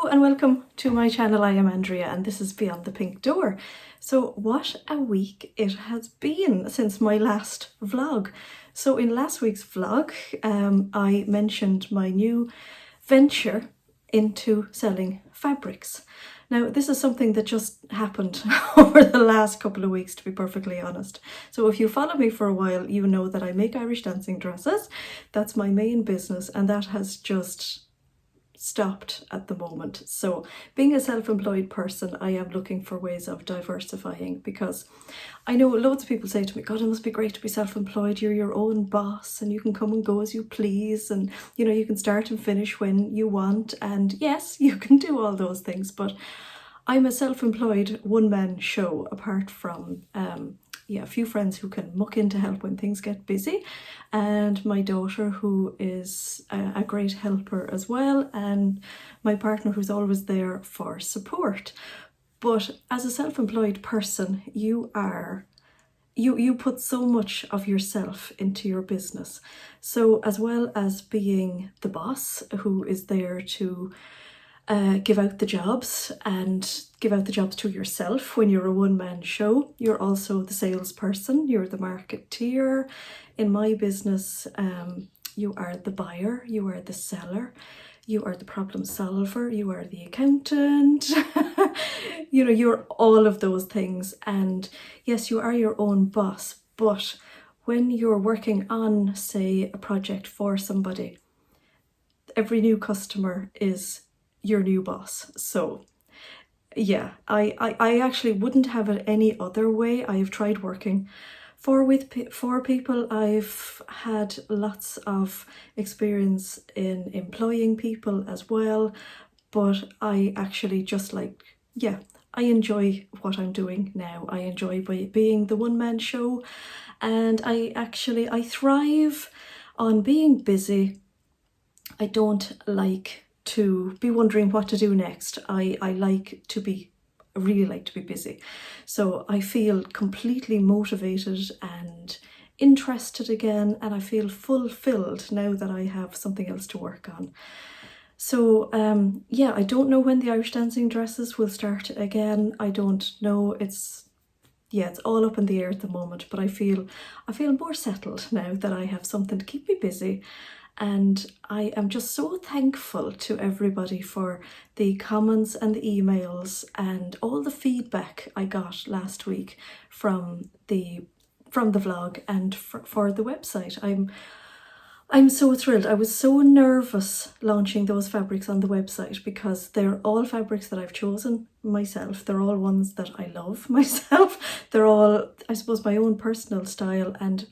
and welcome to my channel. I am Andrea and this is Beyond the Pink Door. So what a week it has been since my last vlog. So in last week's vlog I mentioned my new venture into selling fabrics. Now this is something that just happened over the last couple of weeks, to be perfectly honest. So if you follow me for a while, you know that I make Irish dancing dresses. That's my main business, and that has just stopped at the moment. So being a self-employed person, I am looking for ways of diversifying, because I know loads of people say to me, God, it must be great to be self-employed. You're your own boss and you can come and go as you please, and you know, you can start and finish when you want, and yes, you can do all those things, but I'm a self-employed one-man show, apart from a few friends who can muck in to help when things get busy, and my daughter, who is a great helper as well, and my partner, who's always there for support. But as a self-employed person, you put so much of yourself into your business. So as well as being the boss who is there to give out the jobs and give out the jobs to yourself when you're a one-man show, you're also the salesperson, you're the marketeer. In my business, you are the buyer, you are the seller, you are the problem solver, you are the accountant. You know, you're all of those things. And yes, you are your own boss, but when you're working on, say, a project for somebody, every new customer is your new boss. So yeah, I actually wouldn't have it any other way. I have tried working for people. I've had lots of experience in employing people as well, but I actually just I enjoy what I'm doing now. I enjoy being the one-man show, and I thrive on being busy. I don't like to be wondering what to do next. I really like to be busy. So I feel completely motivated and interested again, and I feel fulfilled now that I have something else to work on. So yeah, I don't know when the Irish dancing dresses will start again. I don't know. It's all up in the air at the moment, but I feel more settled now that I have something to keep me busy. And I am just so thankful to everybody for the comments and the emails and all the feedback I got last week from the vlog and for the website. I'm so thrilled. I was so nervous launching those fabrics on the website, because they're all fabrics that I've chosen myself. They're all ones that I love myself. They're all, I suppose, my own personal style. And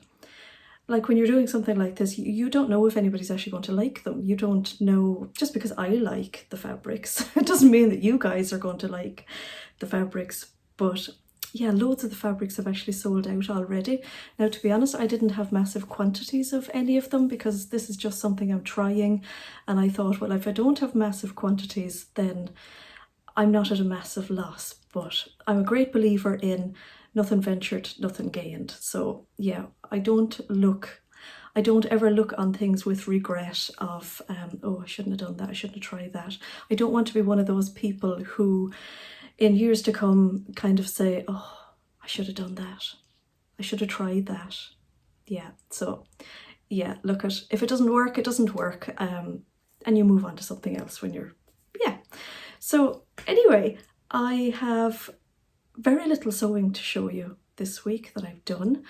like, when you're doing something like this, you don't know if anybody's actually going to like them. You don't know. Just because I like the fabrics, it doesn't mean that you guys are going to like the fabrics. But yeah, loads of the fabrics have actually sold out already. Now, to be honest, I didn't have massive quantities of any of them, because this is just something I'm trying. And I thought, well, if I don't have massive quantities, then I'm not at a massive loss. But I'm a great believer in nothing ventured, nothing gained. So yeah, I don't ever look on things with regret of, oh, I shouldn't have done that, I shouldn't have tried that. I don't want to be one of those people who in years to come kind of say, oh, I should have done that, I should have tried that. Yeah, so yeah, look, if it doesn't work, it doesn't work, and you move on to something else when you're, yeah. So anyway, I have very little sewing to show you this week that I've done,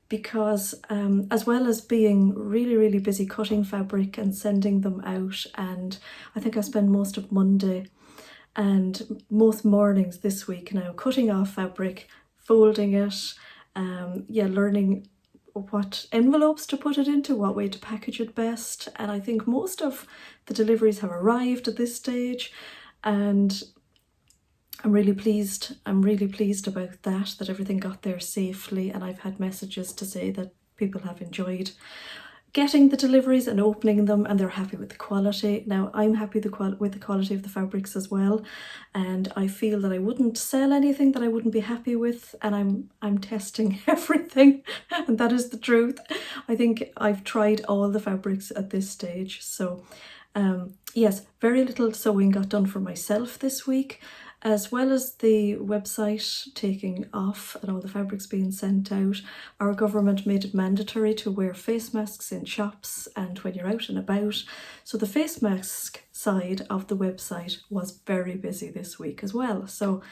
because as well as being really busy cutting fabric and sending them out, and I think I spend most of Monday and most mornings this week now cutting off fabric, folding it, learning what envelopes to put it into, what way to package it best. And I think most of the deliveries have arrived at this stage, and I'm really pleased about that everything got there safely. And I've had messages to say that people have enjoyed getting the deliveries and opening them, and they're happy with the quality. Now, I'm happy with the quality of the fabrics as well, and I feel that I wouldn't sell anything that I wouldn't be happy with, and I'm testing everything, and that is the truth. I think I've tried all the fabrics at this stage. So Yes, very little sewing got done for myself this week, as well as the website taking off and all the fabrics being sent out. Our government made it mandatory to wear face masks in shops and when you're out and about. So the face mask side of the website was very busy this week as well. So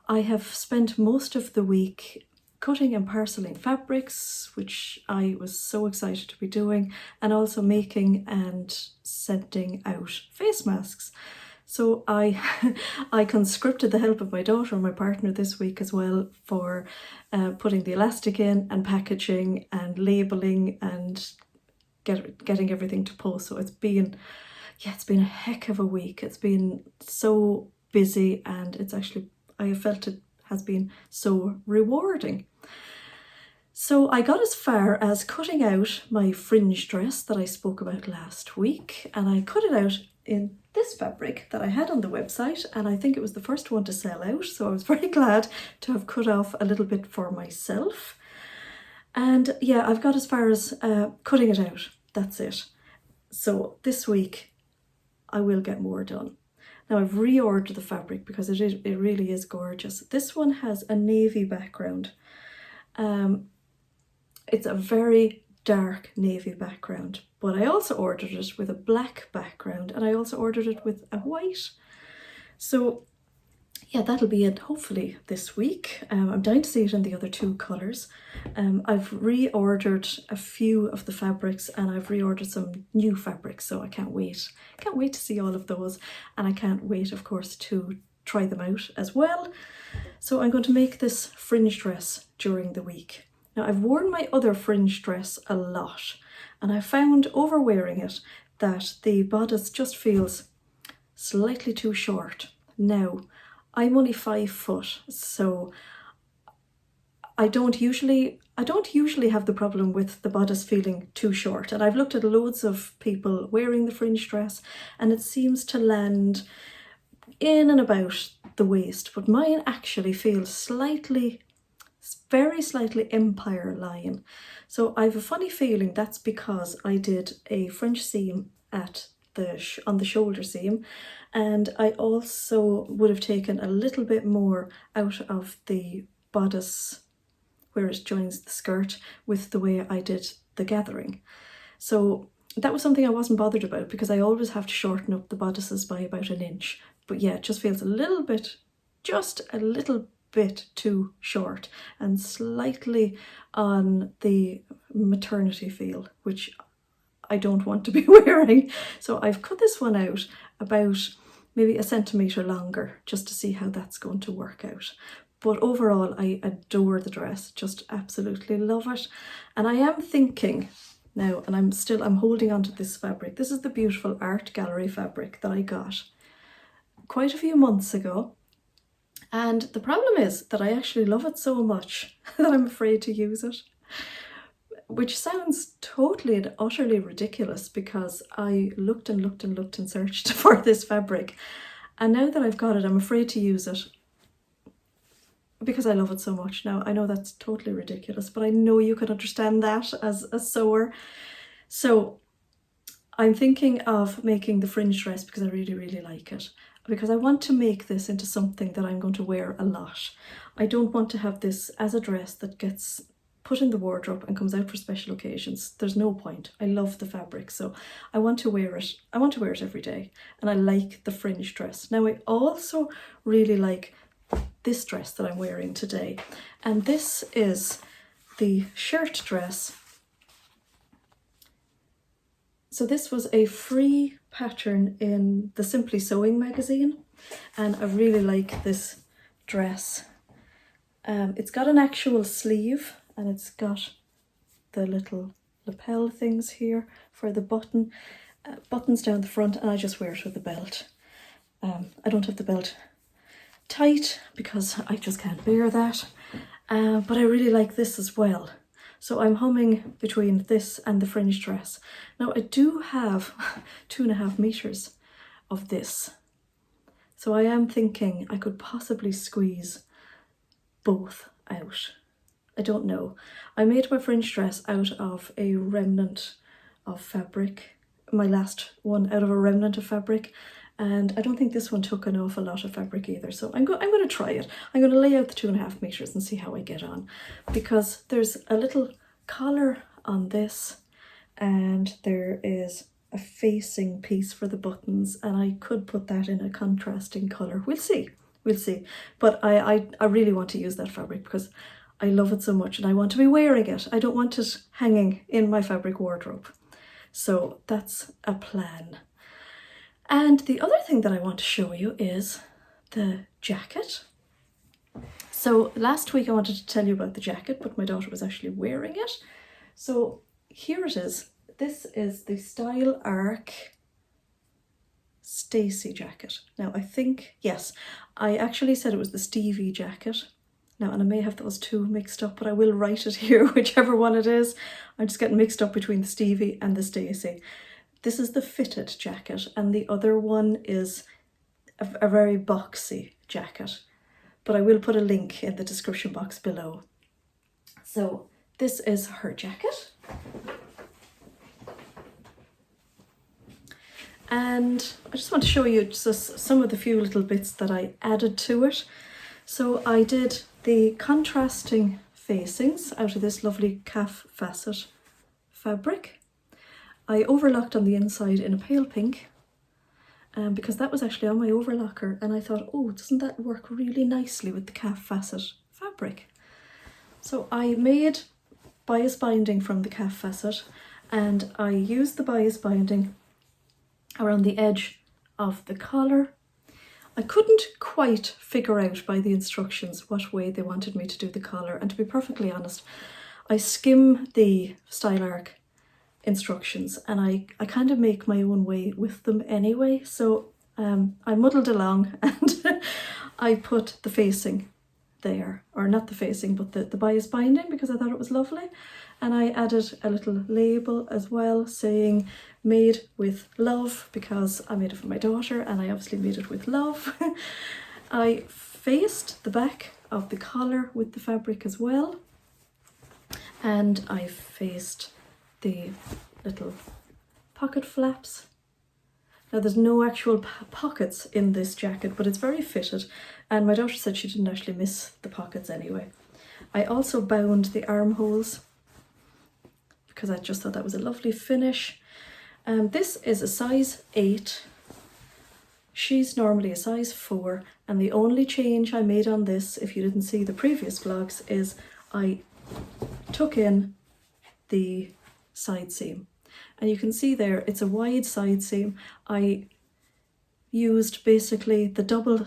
I have spent most of the week cutting and parceling fabrics, which I was so excited to be doing, and also making and sending out face masks. So I I conscripted the help of my daughter and my partner this week as well for putting the elastic in and packaging and labelling and getting everything to post. So it's been a heck of a week. It's been so busy, and I have felt it has been so rewarding. So I got as far as cutting out my fringe dress that I spoke about last week, and I cut it out in this fabric that I had on the website, and I think it was the first one to sell out, so I was very glad to have cut off a little bit for myself. And yeah, I've got as far as cutting it out. That's it. So this week I will get more done. Now I've reordered the fabric because it really is gorgeous. This one has a navy background. It's a very dark navy background, but I also ordered it with a black background, and I also ordered it with a white. So yeah, that'll be it hopefully this week. I'm dying to see it in the other two colours. I've reordered a few of the fabrics, and I've reordered some new fabrics, so I can't wait. Can't wait to see all of those, and I can't wait, of course, to try them out as well. So I'm going to make this fringe dress during the week. Now I've worn my other fringe dress a lot, and I found over wearing it that the bodice just feels slightly too short. Now, I'm only 5 foot, so I don't usually have the problem with the bodice feeling too short. And I've looked at loads of people wearing the fringe dress, and it seems to land in and about the waist, but mine actually feels very slightly empire line. So I have a funny feeling that's because I did a French seam on the shoulder seam, and I also would have taken a little bit more out of the bodice where it joins the skirt with the way I did the gathering. So that was something I wasn't bothered about because I always have to shorten up the bodices by about an inch. But yeah, it just feels just a little bit too short and slightly on the maternity feel, which I don't want to be wearing. So I've cut this one out about maybe a centimetre longer just to see how that's going to work out. But overall, I adore the dress, just absolutely love it. And I am thinking now, and I'm holding on to this fabric. This is the beautiful art gallery fabric that I got quite a few months ago. And the problem is that I actually love it so much that I'm afraid to use it, which sounds totally and utterly ridiculous because I looked and searched for this fabric. And now that I've got it, I'm afraid to use it because I love it so much. Now, I know that's totally ridiculous, but I know you can understand that as a sewer. So I'm thinking of making the fringe dress because I really, really like it. Because I want to make this into something that I'm going to wear a lot. I don't want to have this as a dress that gets put in the wardrobe and comes out for special occasions. There's no point. I love the fabric, so I want to wear it. I want to wear it every day, and I like the fringe dress. Now I also really like this dress that I'm wearing today, and this is the shirt dress. So this was a free pattern in the Simply Sewing magazine, and I really like this dress. It's got an actual sleeve, and it's got the little lapel things here for the buttons down the front, and I just wear it with the belt. I don't have the belt tight because I just can't bear that, but I really like this as well. So I'm humming between this and the fringe dress. Now I do have 2.5 meters of this. So I am thinking I could possibly squeeze both out. I don't know. I made my fringe dress out of a remnant of fabric my last one out of a remnant of fabric, and I don't think this one took an awful lot of fabric either, so I'm going to try it. I'm going to lay out the 2.5 meters and see how I get on, because there's a little collar on this and there is a facing piece for the buttons, and I could put that in a contrasting colour. We'll see, but I really want to use that fabric because I love it so much and I want to be wearing it. I don't want it hanging in my fabric wardrobe. So that's a plan. And the other thing that I want to show you is the jacket. So last week I wanted to tell you about the jacket, but my daughter was actually wearing it. So here it is. This is the Style Arc Stacie jacket. Now I think, yes, I actually said it was the Stevie jacket. Now, and I may have those two mixed up, but I will write it here, whichever one it is. I'm just getting mixed up between the Stevie and the Stacie. This is the fitted jacket, and the other one is a very boxy jacket. But I will put a link in the description box below. So this is her jacket. And I just want to show you just some of the few little bits that I added to it. So I did the contrasting facings out of this lovely calf facet fabric. I overlocked on the inside in a pale pink, because that was actually on my overlocker, and I thought, oh, doesn't that work really nicely with the calf facet fabric? So I made bias binding from the calf facet, and I used the bias binding around the edge of the collar. I couldn't quite figure out by the instructions what way they wanted me to do the collar, and to be perfectly honest, I skim the Style Arc instructions and I kind of make my own way with them anyway. So I muddled along and I put the facing there, or not the facing, but the bias binding, because I thought it was lovely. And I added a little label as well saying made with love, because I made it for my daughter and I obviously made it with love. I faced the back of the collar with the fabric as well, and I faced the little pocket flaps. Now there's no actual pockets in this jacket, but it's very fitted, and my daughter said she didn't actually miss the pockets anyway. I also bound the armholes because I just thought that was a lovely finish. This is a size 8. She's normally a size 4, and the only change I made on this, if you didn't see the previous vlogs, is I took in the side seam. And you can see there, it's a wide side seam. I used basically the double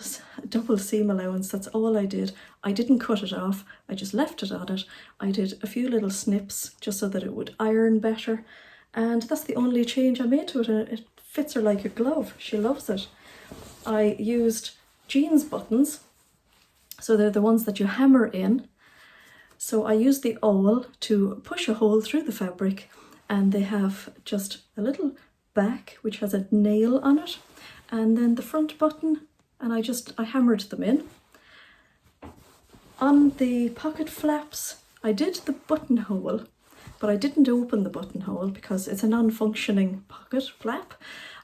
seam allowance, that's all I did. I didn't cut it off, I just left it on it. I did a few little snips just so that it would iron better. And that's the only change I made to it, and it fits her like a glove. She loves it. I used jeans buttons, so they're the ones that you hammer in. So I used the awl to push a hole through the fabric, and they have just a little back which has a nail on it, and then the front button, and I hammered them in. On the pocket flaps, I did the buttonhole, but I didn't open the buttonhole because it's a non-functioning pocket flap.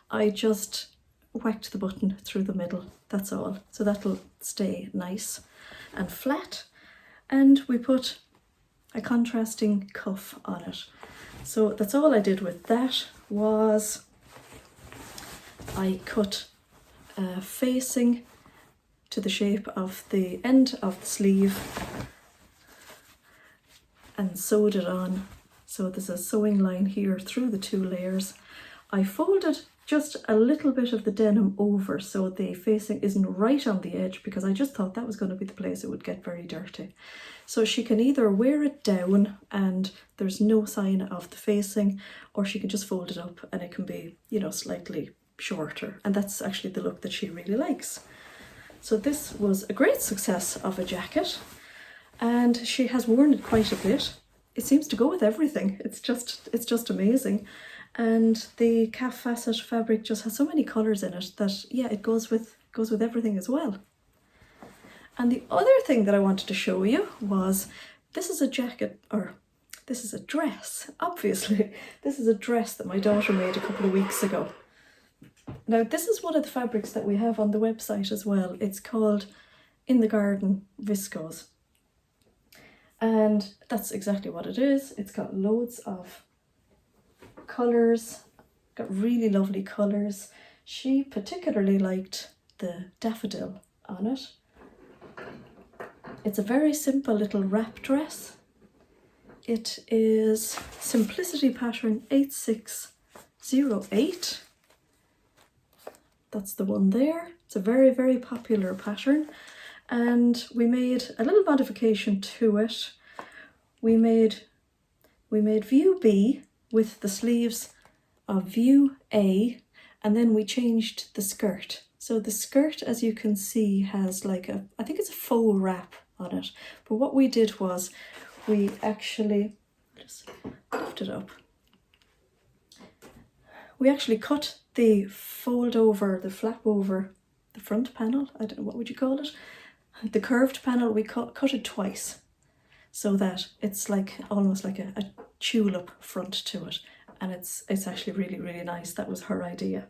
I just whacked the button through the middle, that's all. So that'll stay nice and flat. And we put a contrasting cuff on it. So that's all I did with that. Was I cut a facing to the shape of the end of the sleeve and sewed it on. So there's a sewing line here through the 2 layers. I folded just a little bit of the denim over so the facing isn't right on the edge, because I just thought that was going to be the place it would get very dirty. So she can either wear it down and there's no sign of the facing, or she can just fold it up and it can be, you know, slightly shorter. And that's actually the look that she really likes. So this was a great success of a jacket, and she has worn it quite a bit. It seems to go with everything. It's just amazing. And the calf facet fabric just has so many colours in it that, yeah, it goes with everything as well. And the other thing that I wanted to show you was, this is a jacket, or this is a dress, obviously. This is a dress that my daughter made a couple of weeks ago. Now, this is one of the fabrics that we have on the website as well. It's called In the Garden Viscose. And that's exactly what it is. It's got loads of colours, got really lovely colours. She particularly liked the daffodil on it. It's a very simple little wrap dress. It is Simplicity pattern 8608. That's the one there. It's a very, very popular pattern. And we made a little modification to it. We made view B with the sleeves of view A, and then we changed the skirt. So the skirt, as you can see, has like I think it's a faux wrap on it. But what we did was we actually, just lift it up. We actually cut the fold over, the flap over the front panel. I don't know, what would you call it? The curved panel, we cut it twice so that it's like almost like a tulip front to it. And it's actually really, really nice. That was her idea.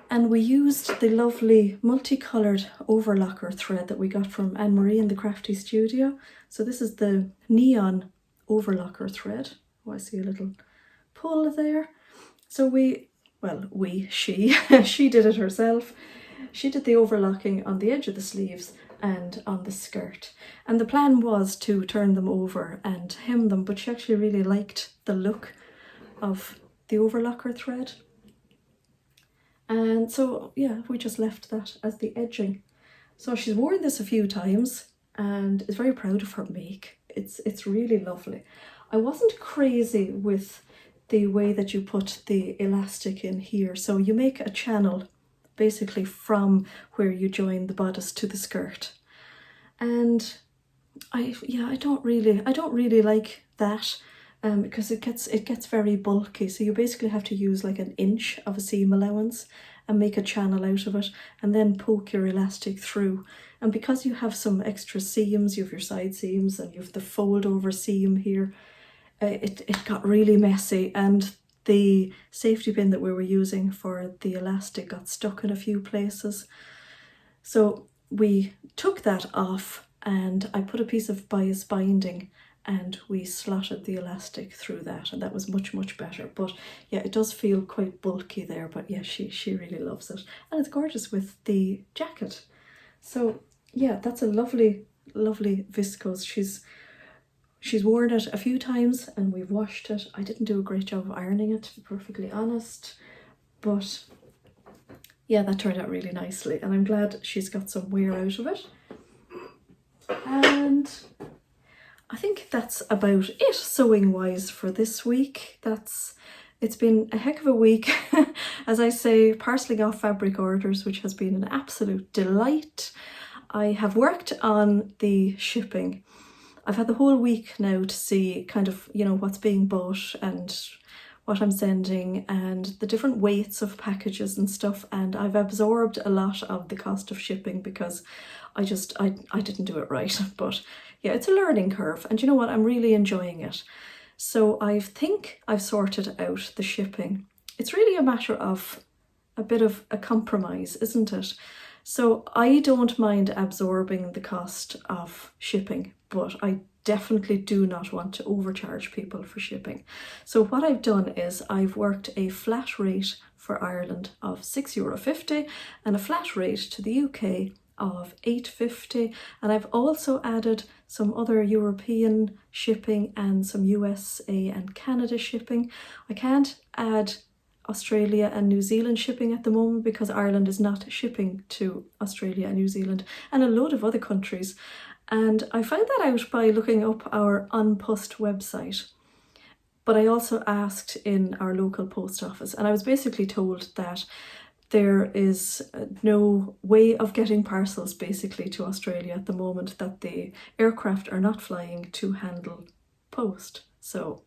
And we used the lovely multicoloured overlocker thread that we got from Anne-Marie in the Crafty Studio. So this is the neon overlocker thread. Oh, I see a little pull there. So she did it herself. She did the overlocking on the edge of the sleeves and on the skirt. And the plan was to turn them over and hem them, but she actually really liked the look of the overlocker thread. And so, yeah, we just left that as the edging. So she's worn this a few times and is very proud of her make. It's really lovely. I wasn't crazy with the way that you put the elastic in here. So you make a channel basically from where you join the bodice to the skirt. And I don't really like that. Because it gets very bulky, so you basically have to use like an inch of a seam allowance and make a channel out of it and then poke your elastic through. And because you have some extra seams, you have your side seams and you have the fold over seam here, it got really messy, and the safety pin that we were using for the elastic got stuck in a few places. So we took that off and I put a piece of bias binding and we slotted the elastic through that, and that was much, much better. But yeah, it does feel quite bulky there, but yeah, she really loves it. And it's gorgeous with the jacket. So yeah, that's a lovely, lovely viscose. She's worn it a few times and we've washed it. I didn't do a great job of ironing it, to be perfectly honest. But yeah, that turned out really nicely, and I'm glad she's got some wear out of it. And I think that's about it sewing wise for this week. It's been a heck of a week, as I say, parcelling off fabric orders, which has been an absolute delight. I have worked on the shipping. I've had the whole week now to see kind of, what's being bought and what I'm sending and the different weights of packages and stuff, and I've absorbed a lot of the cost of shipping because I didn't do it right. But yeah, it's a learning curve, and you know what, I'm really enjoying it. So I think I've sorted out the shipping. It's really a matter of a bit of a compromise, isn't it? So I don't mind absorbing the cost of shipping, but I definitely do not want to overcharge people for shipping. So what I've done is I've worked a flat rate for Ireland of €6.50 and a flat rate to the UK of $8.50, and I've also added some other European shipping and some USA and Canada shipping. I can't add Australia and New Zealand shipping at the moment because Ireland is not shipping to Australia and New Zealand and a load of other countries. And I found that out by looking up our Unpost website. But I also asked in our local post office, and I was basically told that there is no way of getting parcels basically to Australia at the moment, that the aircraft are not flying to handle post. So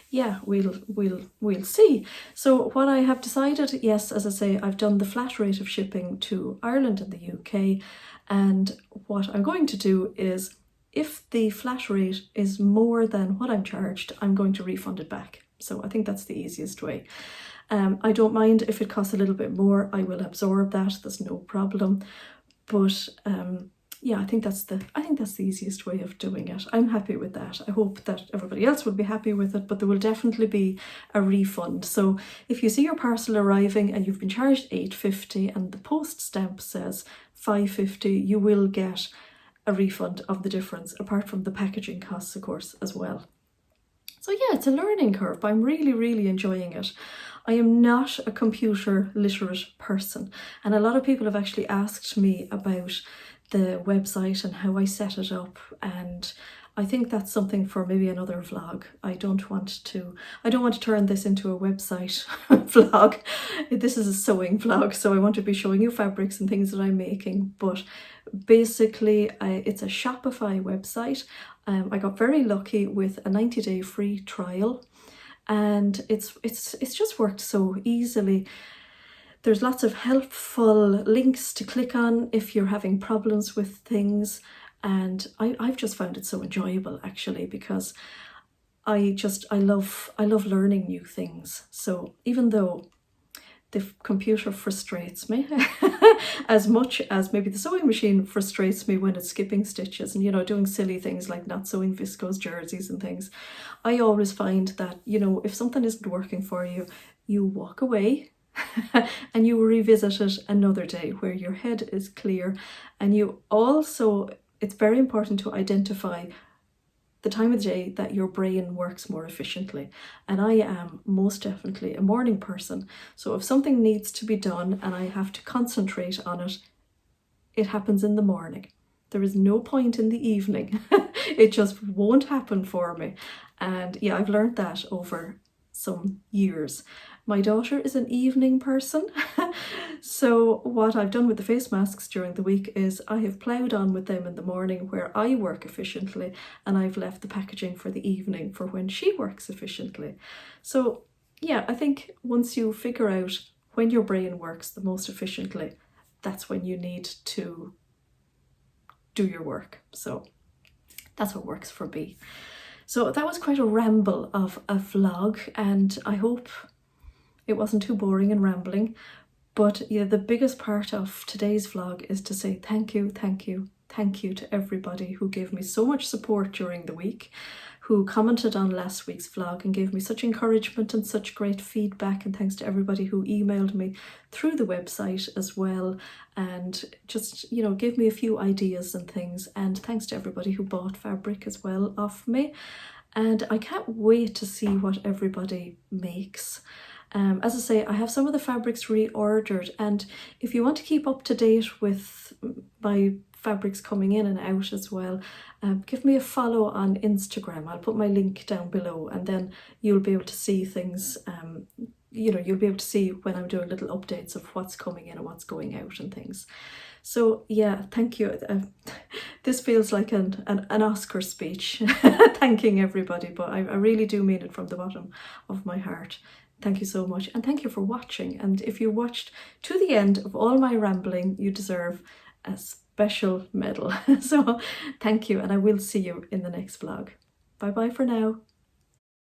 yeah, we'll see. So what I have decided, yes, as I say, I've done the flat rate of shipping to Ireland and the UK, and what I'm going to do is if the flat rate is more than what I'm charged, I'm going to refund it back. So I think that's the easiest way. I don't mind if it costs a little bit more, I will absorb that, there's no problem. But yeah, I think that's the easiest way of doing it. I'm happy with that. I hope that everybody else will be happy with it, but there will definitely be a refund. So if you see your parcel arriving and you've been charged £8.50 and the post stamp says £5.50, you will get a refund of the difference, apart from the packaging costs, of course, as well. So yeah, it's a learning curve, but I'm really, really enjoying it. I am not a computer literate person, and a lot of people have actually asked me about the website and how I set it up, and I think that's something for maybe another vlog. I don't want to turn this into a website vlog. This is a sewing vlog, so I want to be showing you fabrics and things that I'm making, but basically it's a Shopify website. I got very lucky with a 90-day free trial, and it's just worked so easily. There's lots of helpful links to click on if you're having problems with things, and I've just found it so enjoyable, actually, because I love learning new things. So even though the computer frustrates me as much as maybe the sewing machine frustrates me when it's skipping stitches and, you know, doing silly things like not sewing viscose jerseys and things, I always find that, you know, if something isn't working for you, you walk away and you revisit it another day where your head is clear. And you also, it's very important to identify the time of the day that your brain works more efficiently. And I am most definitely a morning person. So if something needs to be done and I have to concentrate on it, it happens in the morning. There is no point in the evening. It just won't happen for me. And yeah, I've learned that over some years. My daughter is an evening person, so what I've done with the face masks during the week is I have ploughed on with them in the morning where I work efficiently, and I've left the packaging for the evening for when she works efficiently. So yeah, I think once you figure out when your brain works the most efficiently, that's when you need to do your work. So that's what works for me. So that was quite a ramble of a vlog, and I hope it wasn't too boring and rambling. But yeah, the biggest part of today's vlog is to say thank you to everybody who gave me so much support during the week, who commented on last week's vlog and gave me such encouragement and such great feedback, and thanks to everybody who emailed me through the website as well, and just, you know, gave me a few ideas and things, and thanks to everybody who bought fabric as well off me. And I can't wait to see what everybody makes. As I say, I have some of the fabrics reordered, and if you want to keep up to date with my fabrics coming in and out as well, give me a follow on Instagram. I'll put my link down below, and then you'll be able to see things, you know, you'll be able to see when I'm doing little updates of what's coming in and what's going out and things. So yeah, thank you. This feels like an Oscar speech, thanking everybody, but I really do mean it from the bottom of my heart. Thank you so much, and thank you for watching. And if you watched to the end of all my rambling, you deserve a special medal. So thank you, and I will see you in the next vlog. Bye bye for now.